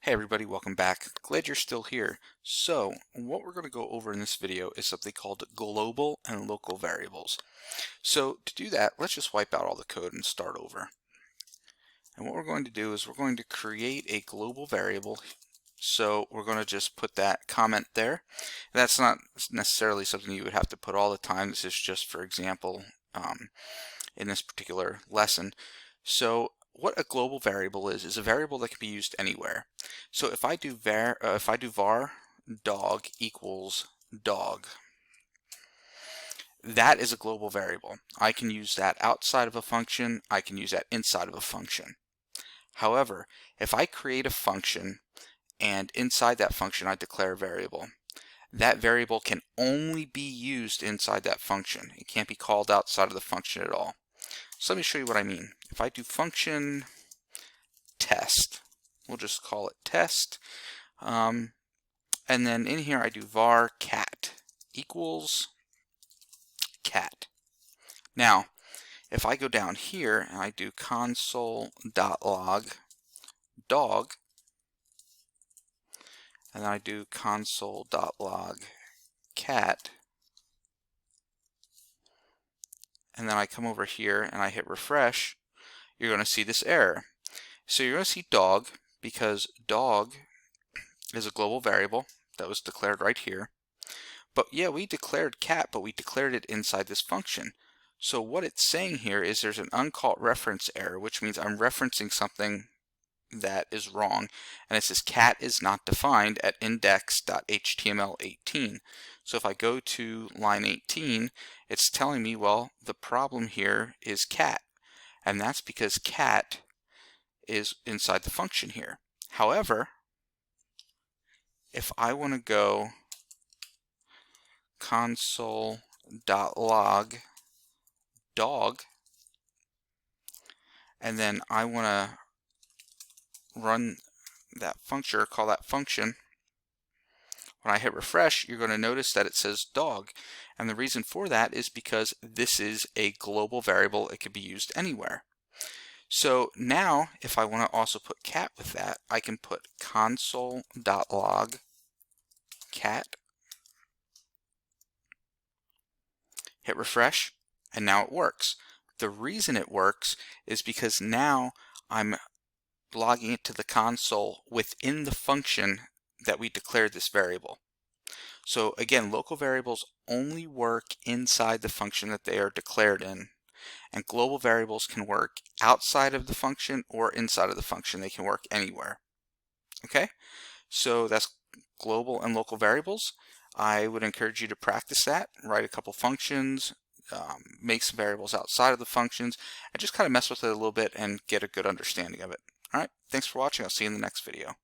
Hey everybody, welcome back. Glad you're still here. So, what we're going to go over in this video is something called global and local variables. So, to do that, let's just wipe out all the code and start over. And what we're going to do is we're going to create a global variable. So, we're going to just put that comment there. That's not necessarily something you would have to put all the time. This is just for example in this particular lesson. So, what a global variable is a variable that can be used anywhere. So if I do var dog equals dog, that is a global variable. I can use that outside of a function. I can use that inside of a function. However, if I create a function and inside that function I declare a variable, that variable can only be used inside that function. It can't be called outside of the function at all. So let me show you what I mean. If I do function test, we'll just call it test, and then in here I do var cat equals cat. Now if I go down here and I do console.log dog, and then I do console.log cat, and then I come over here and I hit refresh, you're going to see this error. So you're going to see dog because dog is a global variable that was declared right here. But yeah, we declared cat, but we declared it inside this function. So what it's saying here is there's an uncaught reference error, which means I'm referencing something that is wrong. And it says cat is not defined at index.html18. So if I go to line 18, it's telling me, well, the problem here is cat. And that's because cat is inside the function here. However, if I want to go console.log dog, and then I want to run that function or call that function, when I hit refresh, you're going to notice that it says dog. And the reason for that is because this is a global variable. It can be used anywhere. So now if I want to also put cat with that, I can put console.log cat, hit refresh, and now it works. The reason it works is because now I'm logging it to the console within the function that we declared this variable. So again, local variables only work inside the function that they are declared in, and global variables can work outside of the function or inside of the function. They can work anywhere. Okay, so that's global and local variables. I would encourage you to practice that, write a couple functions, make some variables outside of the functions, and just kind of mess with it a little bit and get a good understanding of it. All right, thanks for watching. I'll see you in the next video.